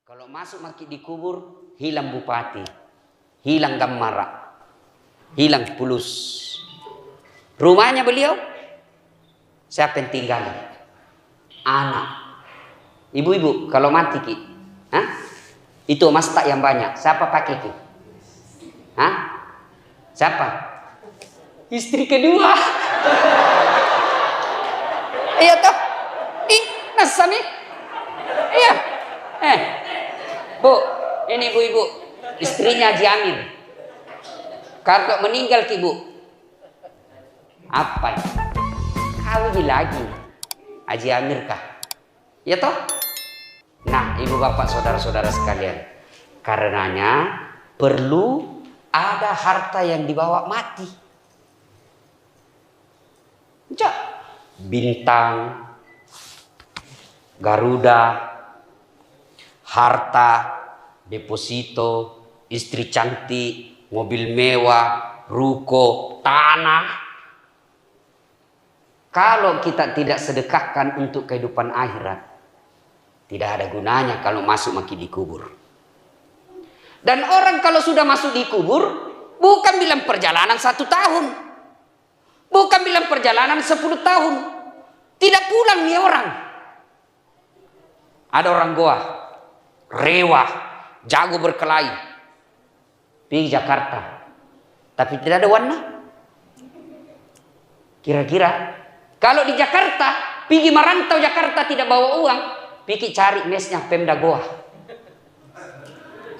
Kalau masuk maki dikubur, hilang bupati, hilang gamara, hilang pulus. Rumahnya beliau, siapa yang tinggal? Anak. Ibu-ibu, kalau mati ki, itu emas tak yang banyak. Siapa pakai ki? Siapa? Istri kedua. Iya toh? Nasami? Iya. Bu, ini ibu-ibu, istrinya Haji Amir. Kalau meninggal ki bu, apa? Kawin lagi, Haji Amir kah? Ya toh? Nah, ibu bapak saudara-saudara sekalian, karenanya perlu ada harta yang dibawa mati. Cak, bintang, Garuda, harta, deposito, istri cantik, mobil mewah, ruko, tanah. Kalau kita tidak sedekahkan untuk kehidupan akhirat, tidak ada gunanya kalau masuk maki dikubur. Dan orang kalau sudah masuk dikubur, bukan bilang perjalanan 1 tahun, bukan bilang perjalanan 10 tahun, tidak pulang nih orang. Ada orang Goa, rewah, jago berkelahi, pergi Jakarta, tapi tidak ada warna. Kira-kira kalau di Jakarta, pergi merantau Jakarta tidak bawa uang, pergi cari mesnya Pemda Goa.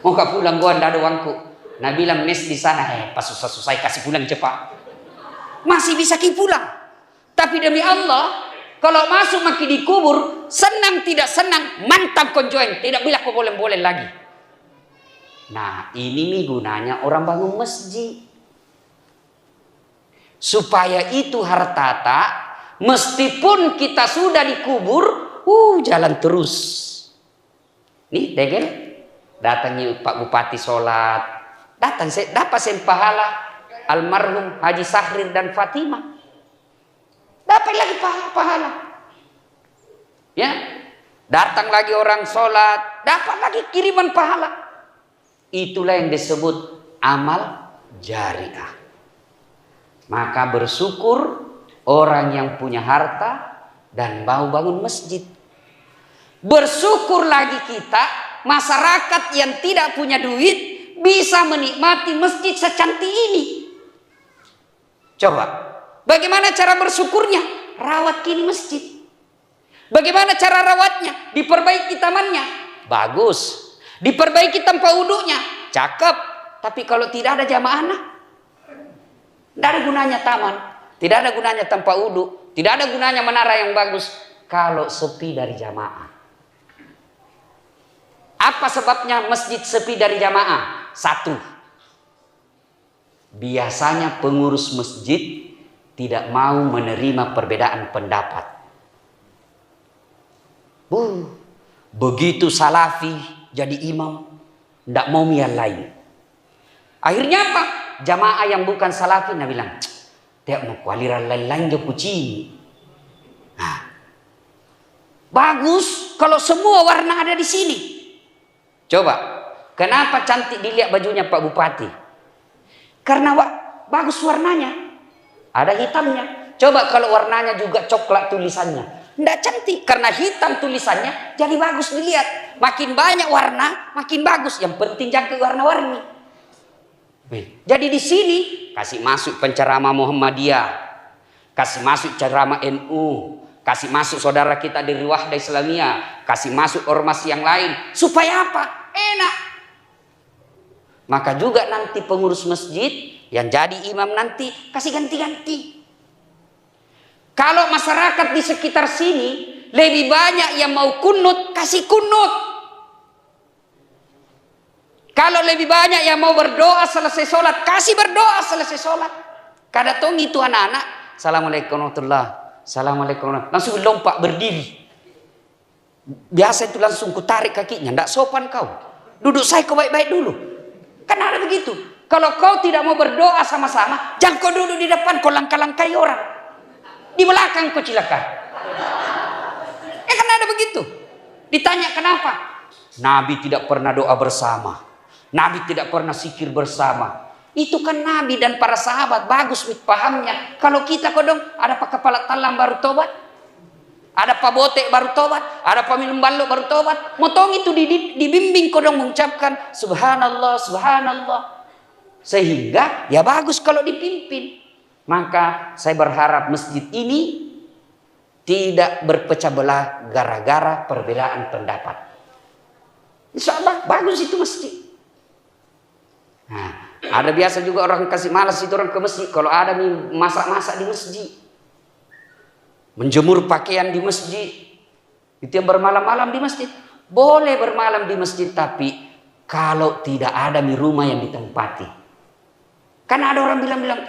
Mau gak pulang Goa, tidak ada uangku. Nah bilang mes di sana, pas susah-susah kasih pulang cepat. Masih bisa pulang. Tapi demi Allah, kalau masuk maki dikubur, senang tidak senang, mantap konjoin, tidak bilang kau boleh-boleh lagi. Nah ini nih gunanya orang bangun masjid. Supaya itu hartata, meskipun kita sudah dikubur, jalan terus. Nih degel, datangnya Pak Bupati sholat, datang dapat pahala almarhum Haji Sahrir dan Fatimah. Dapat lagi pahala. Ya, datang lagi orang sholat, dapat lagi kiriman pahala. Itulah yang disebut amal jariah. Maka bersyukur orang yang punya harta dan mau bangun masjid. Bersyukur lagi kita, masyarakat yang tidak punya duit, bisa menikmati masjid secantik ini. Coba. Bagaimana cara bersyukurnya? Rawat kini masjid. Bagaimana cara rawatnya? Diperbaiki tamannya. Bagus. Diperbaiki tempat wudhunya. Cakep. Tapi kalau tidak ada jamaah, tidak ada gunanya taman. Tidak ada gunanya tempat wudhu. Tidak ada gunanya menara yang bagus. Kalau sepi dari jamaah. Apa sebabnya masjid sepi dari jamaah? 1. Biasanya pengurus masjid tidak mau menerima perbedaan pendapat. Begitu salafi jadi imam, tidak mau yang lain. Akhirnya apa? Jamaah yang bukan salafi nak bilang, tidak mau aliran lain-lain dia kucing. Bagus kalau semua warna ada di sini. Coba, kenapa cantik dilihat bajunya Pak Bupati? Karena bagus warnanya. Ada hitamnya. Coba kalau warnanya juga coklat tulisannya, tidak cantik. Karena hitam tulisannya jadi bagus dilihat. Makin banyak warna, makin bagus. Yang penting jangan warna-warni. Jadi di sini kasih masuk penceramah Muhammadiyah, kasih masuk ceramah NU, kasih masuk saudara kita dari Wahda Islamiyah, kasih masuk ormas yang lain. Supaya apa? Enak. Maka juga nanti pengurus masjid yang jadi imam nanti kasih ganti-ganti. Kalau masyarakat di sekitar sini lebih banyak yang mau kunut, kasih kunut. Kalau lebih banyak yang mau berdoa selesai sholat, kasih berdoa selesai sholat. Kada tong itu anak-anak, Assalamualaikum warahmatullahi, Assalamualaikum warahmatullahi, langsung lompat berdiri. Biasa itu langsung kutarik kakinya, tidak sopan kau. Duduk saya kau baik-baik dulu. Kan ada begitu. Kalau kau tidak mau berdoa sama-sama, jangan kau duduk di depan, kau langkah-langkai orang. Di belakang kau cilaka. Kan ada begitu. Ditanya kenapa? Nabi tidak pernah doa bersama. Nabi tidak pernah zikir bersama. Itu kan Nabi dan para sahabat. Bagus pahamnya. Kalau kita kodong, ada pak kepala talam baru tobat, ada pak botek baru tobat, ada pak minum balok baru tobat. Motong itu dibimbing kodong mengucapkan subhanallah, subhanallah. Sehingga ya bagus kalau dipimpin. Maka saya berharap masjid ini tidak berpecah belah gara-gara perbedaan pendapat. Insya Allah bagus itu masjid. Nah, ada biasa juga orang kasih malas itu orang ke masjid. Kalau ada nih masak-masak di masjid, menjemur pakaian di masjid, itu yang bermalam-malam di masjid. Boleh bermalam di masjid, tapi kalau tidak ada nih rumah yang ditempati. Kan ada orang bilang,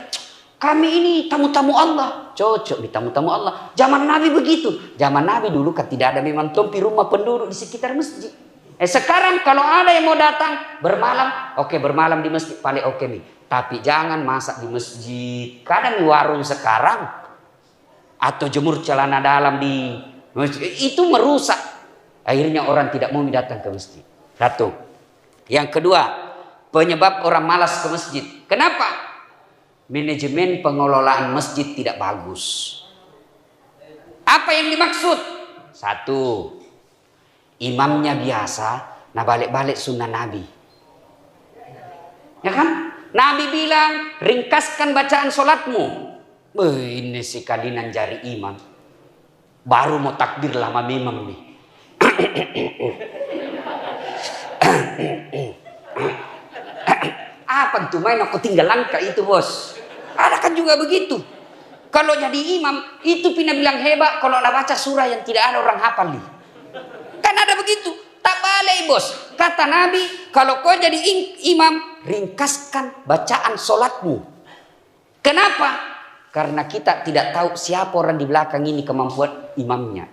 kami ini tamu-tamu Allah. Cocok di tamu-tamu Allah. Zaman Nabi begitu. Zaman Nabi dulu kan tidak ada memang tompi rumah penduduk di sekitar masjid. Sekarang kalau ada yang mau datang bermalam, oke bermalam di masjid paling oke nih. Tapi jangan masak di masjid. Kadang di warung sekarang atau jemur celana dalam di masjid, itu merusak. Akhirnya orang tidak mau datang ke masjid. Satu. Yang kedua, penyebab orang malas ke masjid. Kenapa? Manajemen pengelolaan masjid tidak bagus. Apa yang dimaksud? Satu, imamnya biasa, nah balik-balik sunnah Nabi. Ya kan? Nabi bilang, ringkaskan bacaan sholatmu. Ini si kalinan jari imam. Baru mau takbir lama memang nih. Apa tuh main aku tinggal langkah itu bos. Ada kan juga begitu. Kalau jadi imam, itu pina bilang hebat kalau nak baca surah yang tidak ada orang hafal nih. Kan ada begitu. Tak balik bos. Kata Nabi, kalau kau jadi imam, ringkaskan bacaan sholatmu. Kenapa? Karena kita tidak tahu siapa orang di belakang ini kemampuan imannya.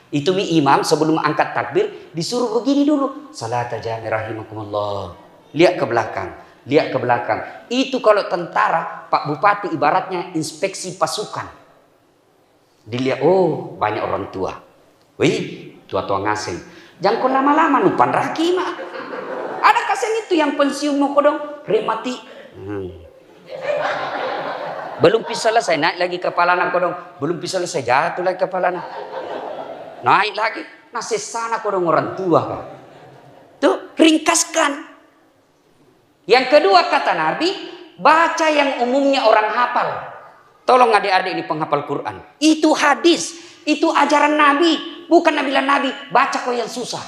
Itu imam sebelum angkat takbir disuruh begini dulu. Salat jami rahimakumullah. Lihat ke belakang. Lihat ke belakang. Itu kalau tentara, Pak Bupati ibaratnya inspeksi pasukan. Dilihat, oh banyak orang tua. Wih, tua-tua ngasing. Jangan kau lama-lama nupan raki mah. Ada kasih itu yang pensiun mau kodong remati. Belum bisa selesai naik lagi kepala kodong. Belum bisa selesai jatuh lagi kepala naik lagi. Nah sesana kodong orang tua kan. Tuh ringkaskan. Yang kedua kata Nabi, baca yang umumnya orang hafal. Tolong adik-adik ini penghafal Quran. Itu hadis, itu ajaran Nabi. Bukan Nabi bilang Nabi, baca kau yang susah.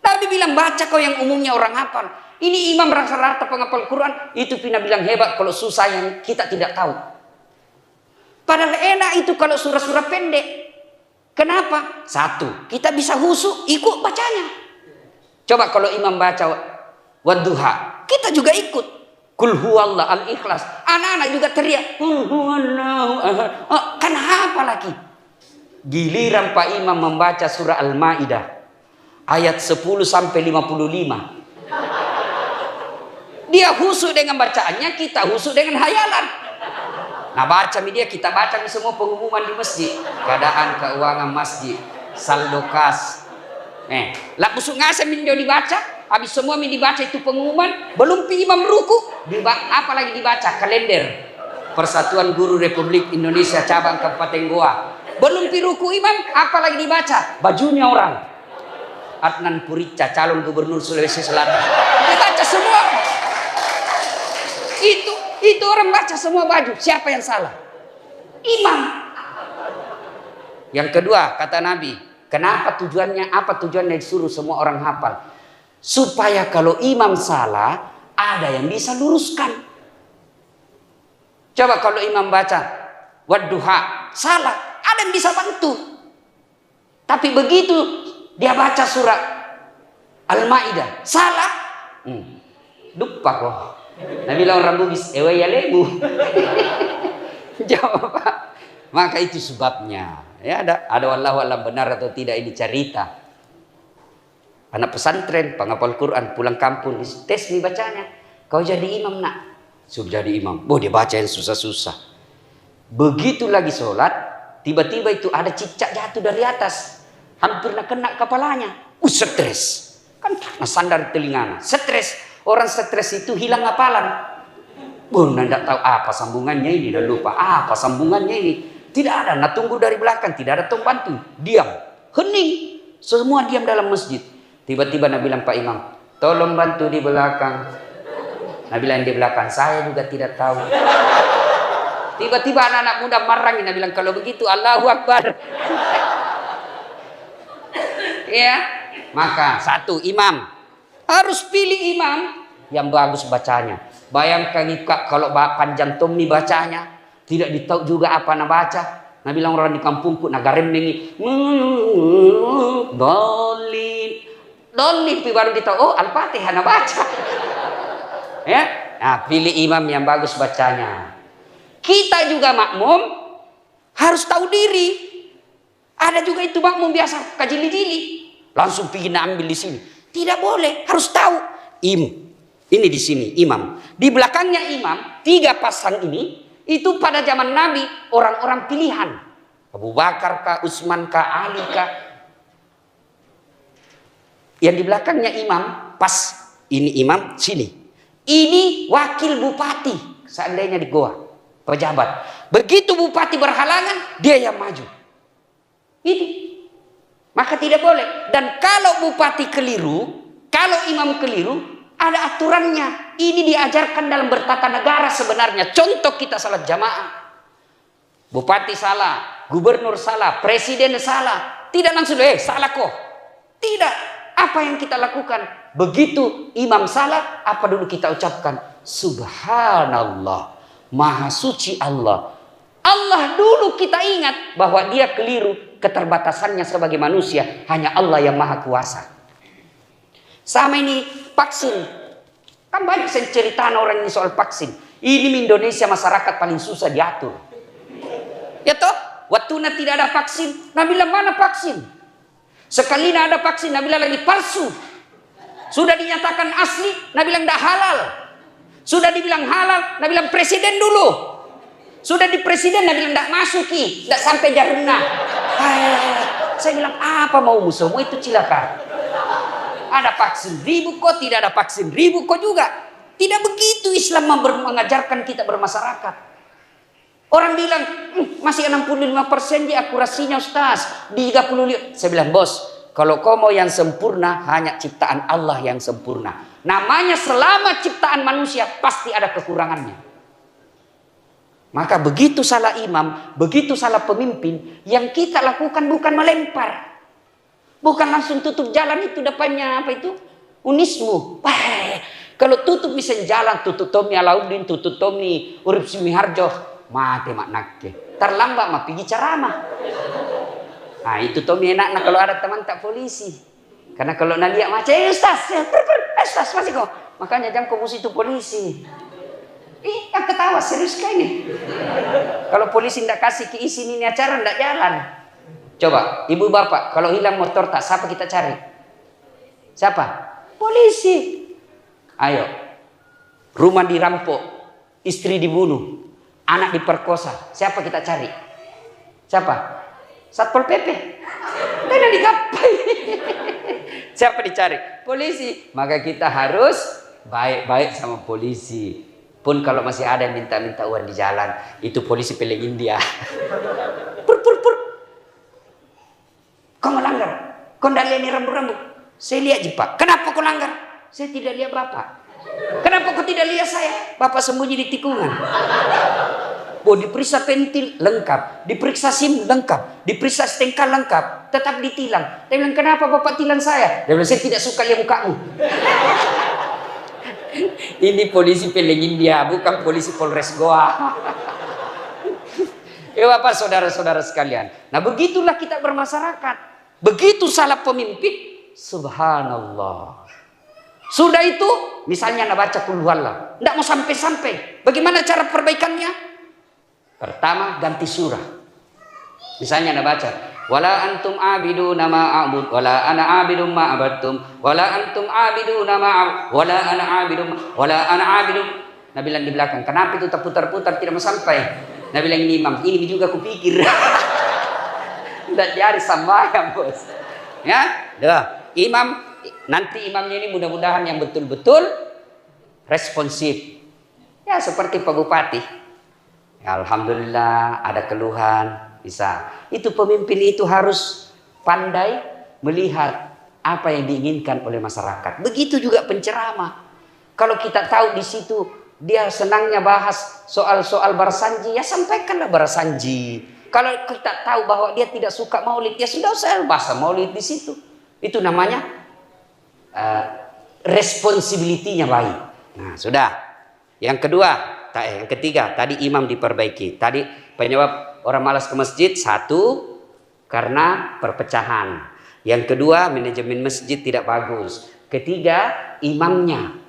Nabi bilang baca kau yang umumnya orang hafal. Ini imam rata-rata penghafal Quran, itu pina bilang hebat kalau susah yang kita tidak tahu. Padahal enak itu kalau surah-surah pendek. Kenapa? Satu, kita bisa husuk, ikut bacanya. Coba kalau imam baca Wadduha, kita juga ikut. Kul huwallah al-ikhlas. Anak-anak juga teriak. Kul huwallahu ahad. Oh, kan hafal lagi. Giliran Pak Imam membaca surah Al-Maidah ayat 10 sampai 55. Dia husuk dengan bacaannya, kita husuk dengan hayalan. Nah baca media kita baca semua pengumuman di masjid. Keadaan keuangan masjid, saldo kas. Lah busuk ngasih minjo dibaca. Habis semua dibaca itu pengumuman, belum imam ruku, apa lagi dibaca? Kalender Persatuan Guru Republik Indonesia Cabang Kabupaten Goa. Belum ruku imam, apa lagi dibaca? Bajunya orang. Adnan Purica, calon gubernur Sulawesi Selatan. Dibaca semua. Itu orang baca semua baju. Siapa yang salah? Imam. Yang kedua, kata Nabi, kenapa tujuannya? Apa tujuannya disuruh semua orang hafal? Supaya kalau imam salah, ada yang bisa luruskan. Coba kalau imam baca Wadduha, salah, ada yang bisa bantu. Tapi begitu dia baca surat Al-Maidah, salah, lupa kok. Nabi bilang orang bugis, ewe ya lebu. Jawab. Maka itu sebabnya. Ya ada wallahu alam benar atau tidak ini cerita. Anak pesantren, penghafal Quran, pulang kampung, tes nih bacanya. Kau jadi imam nak? Sudah jadi imam. Dia baca yang susah-susah. Begitu lagi sholat, tiba-tiba itu ada cicak jatuh dari atas. Hampir nak kena kepalanya. stres. Kan sandar telinga. Stres. Orang stres itu hilang hafalan. Tidak tahu apa sambungannya ini. Dan lupa apa sambungannya ini. Tidak ada. Nah tunggu dari belakang. Tidak ada tong bantu. Diam. Hening. Semua diam dalam masjid. Tiba-tiba Nabi bilang, Pak Imam, tolong bantu di belakang. Nabi bilang di belakang. Saya juga tidak tahu. Tiba-tiba anak-anak muda marah. Nabi bilang kalau begitu Allahu Akbar. Ya. Maka satu imam. Harus pilih imam yang bagus bacanya. Bayangkan kalau panjang tomni bacanya, tidak ditahu juga apa nak baca. Nabi bilang orang di kampungku nagarem nengi, dolin, baru ditahu. Oh Al-Fatihah nak baca. Ya, nah pilih imam yang bagus bacanya. Kita juga makmum harus tahu diri. Ada juga itu makmum biasa kajili-jili, langsung pergi ambil di sini. Tidak boleh, harus tahu. Ini di sini imam. Di belakangnya imam, 3 pasang ini itu pada zaman Nabi orang-orang pilihan. Abu Bakar kah, Utsman kah, Ali kah. Yang di belakangnya imam, pas ini imam sini. Ini wakil bupati seandainya di Goa, pejabat. Begitu bupati berhalangan, dia yang maju. Ini. Maka tidak boleh. Dan kalau bupati keliru, kalau imam keliru, ada aturannya. Ini diajarkan dalam bertata negara sebenarnya. Contoh kita salat jamaah. Bupati salah, gubernur salah, presiden salah. Tidak langsung, salah kok. Tidak. Apa yang kita lakukan? Begitu imam salah, apa dulu kita ucapkan? Subhanallah. Maha suci Allah. Allah dulu kita ingat bahwa dia keliru. Keterbatasannya sebagai manusia. Hanya Allah yang maha kuasa. Sama ini vaksin. Kan banyak cerita orang ini soal vaksin. Ini Indonesia masyarakat paling susah diatur. Ya toh? Waktu tidak ada vaksin. Nabi bilang mana vaksin? Sekali ada vaksin. Nabi bilang lagi palsu. Sudah dinyatakan asli. Nabi bilang dah halal. Sudah dibilang halal. Nabi bilang presiden dulu. Sudah di presiden. Nabi bilang dah masuki. Dah sampai jaruna. Saya bilang apa mau musuhmu itu cilaka. Ada vaksin ribu kok, tidak ada vaksin ribu kok juga. Tidak begitu Islam mengajarkan kita bermasyarakat. Orang bilang masih 65% di akurasinya Ustaz. Di 35. Saya bilang bos, kalau kau mau yang sempurna hanya ciptaan Allah yang sempurna. Namanya selama ciptaan manusia pasti ada kekurangannya. Maka begitu salah imam, begitu salah pemimpin, yang kita lakukan bukan melempar. Bukan langsung tutup jalan itu depannya apa itu? Unismu. Kalau tutup bisa jalan, tutup Tommy Alauddin, tutup Tommy Urip Simiharjo, mati mak nakke. Terlambat mah pergi ceramah. Nah itu Tommy enak kalau ada teman tak polisi. Karena kalau nak lihat macam Ustaz, Ustaz masih kok. Makanya jangan kau musuh itu polisi. Yang ketawa serius kayak ini. Kalau polisi tidak kasih keisi ini acara tidak jalan. Coba, ibu bapak, kalau hilang motor tak, siapa kita cari? Siapa? Polisi. Ayo. Rumah dirampok, istri dibunuh, anak diperkosa. Siapa kita cari? Siapa? Satpol PP. Dan digapai. Siapa dicari? Polisi. Maka kita harus baik-baik sama polisi. Pun kalau masih ada yang minta-minta uang di jalan, itu polisi peleng India. Pur. Kau melanggar. Kau tidak lihat ini rambut-rambut. Saya lihat Pak. Kenapa kau langgar? Saya tidak lihat Bapak. Kenapa kau tidak lihat saya? Bapak sembunyi di tikungan. Diperiksa pentil lengkap. Diperiksa SIM lengkap. Diperiksa stnk lengkap. Tetap ditilang. Dia bilang kenapa Bapak tilang saya? Dia bilang saya tidak suka lihat mukamu. Ini polisi peleng India. Bukan polisi Polres Goa. Bapak saudara-saudara sekalian. Nah begitulah kita bermasyarakat. Begitu salah pemimpin, subhanallah. Sudah itu, misalnya nak baca qul huwallah, tidak mau sampai-sampai. Bagaimana cara perbaikannya? Pertama, ganti surah. Misalnya nak baca, wala antum abiduna ma a'bud, wala ana abidum ma abadtum, wala antum abiduna ma wala ana abidum, wala ana abidum. Nabi bilang di belakang, kenapa itu terputar-putar tidak mau sampai? Nabi bilang ini imam, ini juga kupikir. Tidak cari sama yang bos. Ya, dah. nanti imamnya ini mudah-mudahan yang betul-betul responsif. Ya seperti Pak Bupati. Ya, alhamdulillah ada keluhan bisa. Itu pemimpin itu harus pandai melihat apa yang diinginkan oleh masyarakat. Begitu juga penceramah. Kalau kita tahu di situ dia senangnya bahas soal-soal Barsanji, ya sampaikanlah Barsanji. Kalau kita tahu bahwa dia tidak suka maulid, ya sudah saya bahas maulid di situ. Itu namanya responsibility-nya baik. Nah, sudah. Yang ketiga, tadi imam diperbaiki. Tadi penyebab orang malas ke masjid, satu karena perpecahan. Yang kedua, manajemen masjid tidak bagus. Ketiga, imamnya.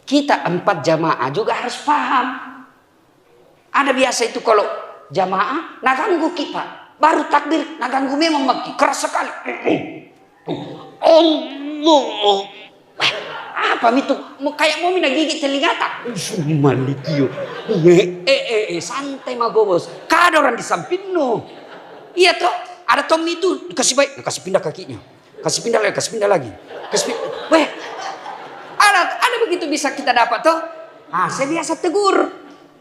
Kita 4 jamaah juga harus paham. Ada biasa itu kalau jamaah, naganggu kita. Baru takbir, naganggu memang maki. Keras sekali. Allah. Apa itu? Kayak mau mina gigit telinga tak? Malikio. Santai mah bos. Kada orang di samping no. Iya toh. Ada Tommy itu kasih baik, kasih pindah kakinya. Kasih pindah lagi. Weh. Ada begitu bisa kita dapat toh. Saya biasa tegur.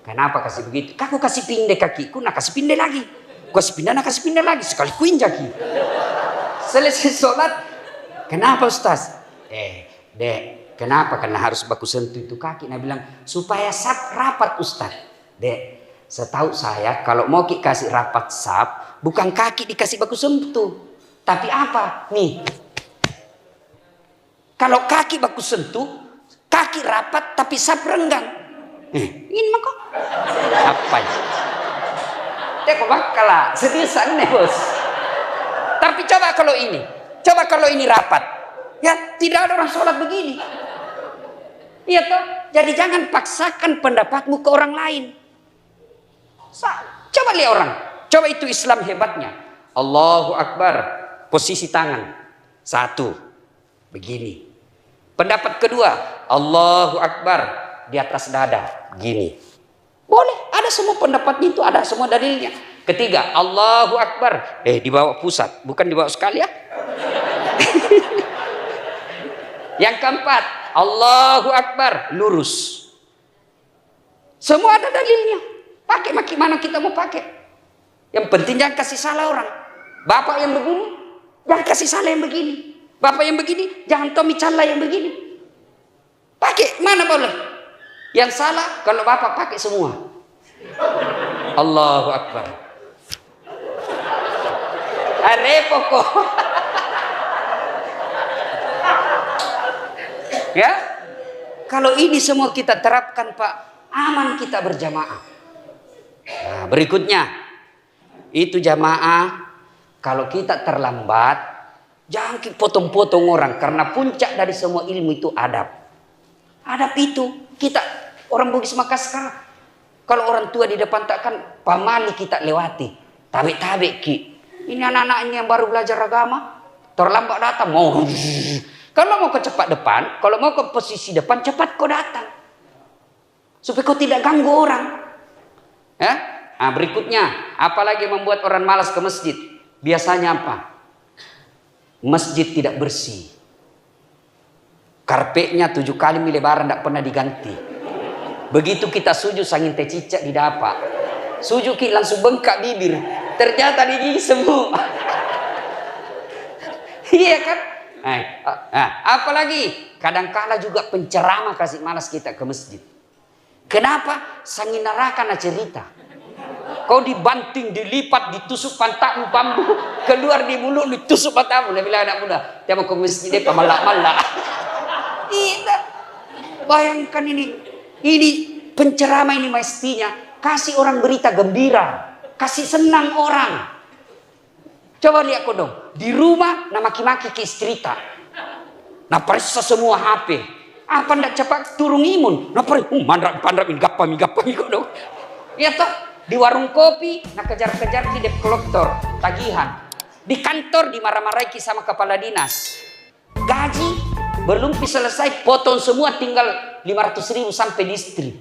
Kenapa kasih begitu? Aku kasih pindah kakiku, nak kasih pindah lagi. Kasih pindah lagi. Sekali kuinjaki. Selesai sholat. Kenapa Ustaz? Dek, kenapa? Karena harus baku sentuh itu kaki. Nah bilang, supaya sap rapat Ustaz. Dek, setahu saya kalau mau kasih rapat sap, bukan kaki dikasih baku sentuh. Tapi apa? Nih. Kalau kaki baku sentuh, kaki rapat tapi sap renggang. Ini mah kok. Apa ya? Teko bakalah, seriusan nih bos. Tapi coba kalau ini rapat. Ya tidak ada orang sholat begini. Iya toh? Jadi jangan paksakan pendapatmu ke orang lain. Coba lihat orang. Coba itu Islam hebatnya. Allahu Akbar. Posisi tangan. 1. Begini. Pendapat kedua. Allahu Akbar. Di atas dada. Begini. Boleh. Ada semua pendapatnya itu. Ada semua dalilnya. Ketiga. Allahu Akbar. Di bawah pusat. Bukan di bawah sekali ya. Yang keempat, Allahu Akbar, lurus. Semua ada dalilnya. Pakai mana kita mau pakai. Yang penting jangan kasih salah orang. Bapak yang begini, jangan kasih salah yang begini. Bapak yang begini, jangan Tommy Calla yang begini. Pakai mana boleh. Yang salah kalau bapak pakai semua. Allahu Akbar. Repot kok. Ya, kalau ini semua kita terapkan Pak, aman kita berjamaah. Nah, berikutnya, itu jamaah, kalau kita terlambat, jangan potong-potong orang, karena puncak dari semua ilmu itu adab. Adab itu, kita orang Bugis Makassar, kalau orang tua di depan takkan pamali kita lewati, tabe-tabe ki. Ini anak-anaknya yang baru belajar agama, terlambat datang, mau. Kalau mau ke cepat depan, kalau mau ke posisi depan, cepat kau datang. Supaya kau tidak ganggu orang. Ya? Nah, berikutnya, apalagi membuat orang malas ke masjid. Biasanya apa? Masjid tidak bersih. Karpetnya 7 kali lebaran tidak pernah diganti. Begitu kita sujud, sangin teh cicak di dapak. Sujud langsung bengkak bibir. Ternyata di gigi semua. Iya kan? Apalagi kadang-kala juga penceramah kasih malas kita ke masjid. Kenapa? Sangin neraka na cerita. Kau dibanting, dilipat, ditusuk pantatmu bambu, keluar di mulut, ditusuk matamu. Dia bilang anak muda, dia mau ke masjid, dia pemalak-malak. Tidak. Bayangkan ini penceramah ini mestinya kasih orang berita gembira, kasih senang orang. Coba lihat kau dong. Di rumah, nak maki-maki ke istri tak. Nak periksa semua HP. Apa ndak cepat turun imun. Nak periksa, mandrak ini gapami kau dong. Ya toh, di warung kopi, nak kejar-kejar ki debt collector, tagihan. Di kantor, dimarah-marahi sama kepala dinas. Gaji, belum selesai, potong semua tinggal 500.000 sampai di istri.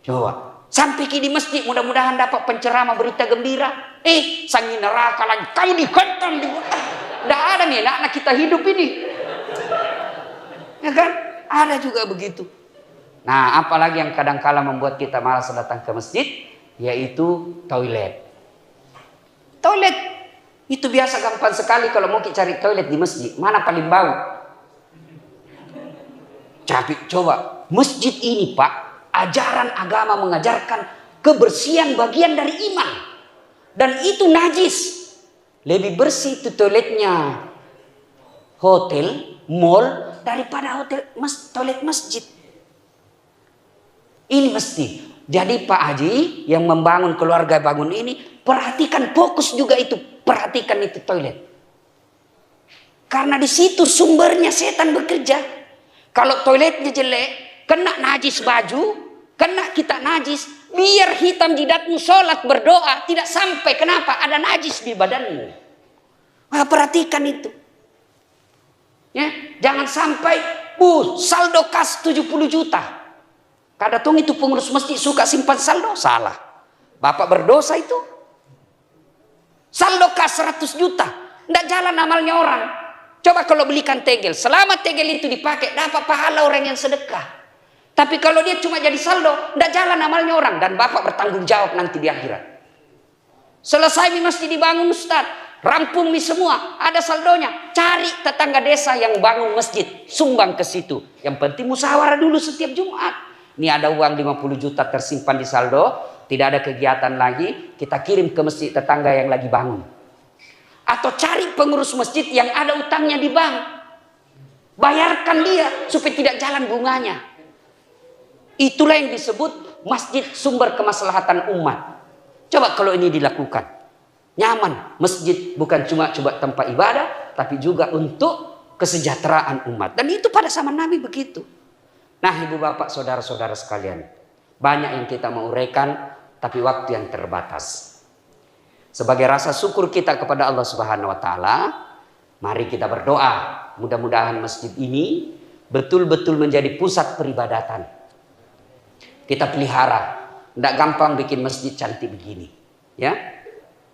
Coba. Sampai di masjid, mudah-mudahan dapat penceramah berita gembira. Sangin neraka lagi. Kamu dihantam di Nggak ada nih anak kita hidup ini. Ya kan? Ada juga begitu. Nah, apalagi yang kadang-kala membuat kita malas datang ke masjid, yaitu toilet. Toilet itu biasa gampang sekali kalau mau cari toilet di masjid. Mana paling bau? Tapi coba, masjid ini Pak, ajaran agama mengajarkan kebersihan bagian dari iman. Dan itu najis. Lebih bersih itu toiletnya hotel, mall, daripada toilet masjid. Ini mesti. Jadi Pak Haji yang membangun keluarga bangun ini, perhatikan fokus juga itu. Perhatikan itu toilet. Karena di situ sumbernya setan bekerja. Kalau toiletnya jelek, kena najis baju, kena kita najis, biar hitam jidatmu sholat berdoa, tidak sampai. Kenapa? Ada najis di badanmu. Nah, perhatikan itu. Ya, jangan sampai saldo kas 70 juta. Kadang itu pengurus masjid suka simpan saldo, salah. Bapak berdosa itu. Saldo kas 100 juta, tidak jalan amalnya orang. Coba kalau belikan tegel, selama tegel itu dipakai dapat pahala orang yang sedekah. Tapi kalau dia cuma jadi saldo, tidak jalan amalnya orang dan Bapak bertanggung jawab nanti di akhirat. Selesai masjid dibangun Ustaz, rampung semua, ada saldonya. Cari tetangga desa yang bangun masjid, sumbang ke situ. Yang penting musyawarah dulu setiap Jumat. Ini ada uang 50 juta tersimpan di saldo, tidak ada kegiatan lagi, kita kirim ke masjid tetangga yang lagi bangun. Atau cari pengurus masjid yang ada utangnya di bank. Bayarkan dia supaya tidak jalan bunganya. Itulah yang disebut masjid sumber kemaslahatan umat. Coba kalau ini dilakukan. Nyaman, masjid bukan cuma tempat ibadah, tapi juga untuk kesejahteraan umat. Dan itu pada zaman Nabi begitu. Nah, ibu bapak, saudara-saudara sekalian, banyak yang kita mau uraikan, tapi waktu yang terbatas. Sebagai rasa syukur kita kepada Allah Subhanahu wa Ta'ala, mari kita berdoa. Mudah-mudahan masjid ini betul-betul menjadi pusat peribadatan. Kita pelihara, tidak gampang bikin masjid cantik begini, ya.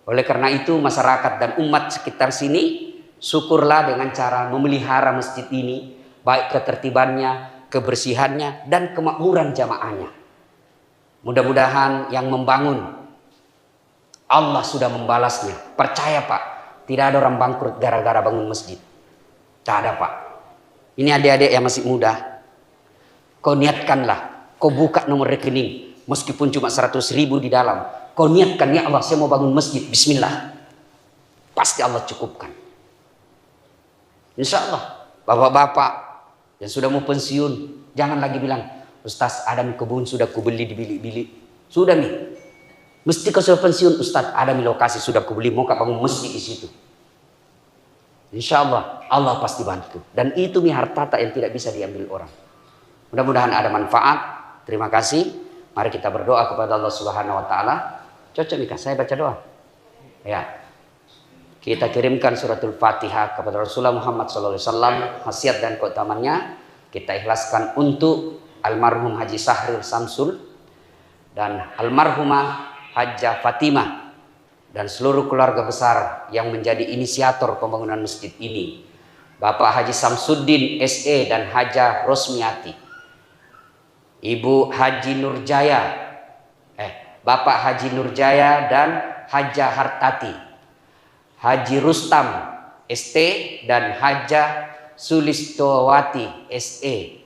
Oleh karena itu masyarakat dan umat sekitar sini syukurlah dengan cara memelihara masjid ini, baik ketertibannya, kebersihannya, dan kemakmuran jamaahnya. Mudah-mudahan yang membangun Allah sudah membalasnya. Percaya Pak, tidak ada orang bangkrut gara-gara bangun masjid. Tak ada Pak. Ini adik-adik yang masih muda, kau niatkanlah, kau buka nomor rekening, meskipun cuma 100.000 di dalam. Kau niatkan, ya Allah saya mau bangun masjid, bismillah. Pasti Allah cukupkan. Insya Allah. Bapak-bapak yang sudah mau pensiun, jangan lagi bilang, Ustaz ada kebun sudah kubeli di bilik-bilik. Sudah nih. Mesti kau sudah pensiun Ustaz, ada di lokasi sudah kubeli, mau kau bangun masjid di situ. Insya Allah, Allah pasti bantu. Dan itu harta yang tidak bisa diambil orang. Mudah-mudahan ada manfaat. Terima kasih. Mari kita berdoa kepada Allah Subhanahu wa Ta'ala. Cocok nih, saya baca doa. Ya. Kita kirimkan suratul Fatihah kepada Rasulullah Muhammad SAW, khasiat dan keutamannya. Kita ikhlaskan untuk almarhum Haji Sahril Samsul dan almarhumah Hajjah Fatimah dan seluruh keluarga besar yang menjadi inisiator pembangunan masjid ini. Bapak Haji Samsuddin SE dan Hajjah Rosmiati, Ibu Haji Nurjaya, Bapak Haji Nurjaya dan Hajjah Hartati, Haji Rustam ST dan Hajjah Sulistowati SE,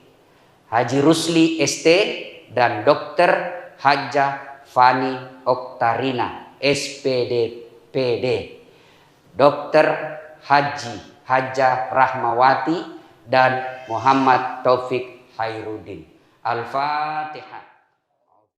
Haji Rusli ST dan Dr. Hajjah Fani Oktarina SPD PD, Dr. Haji Hajjah Rahmawati dan Muhammad Taufik Hairudin. Al-Fatihah.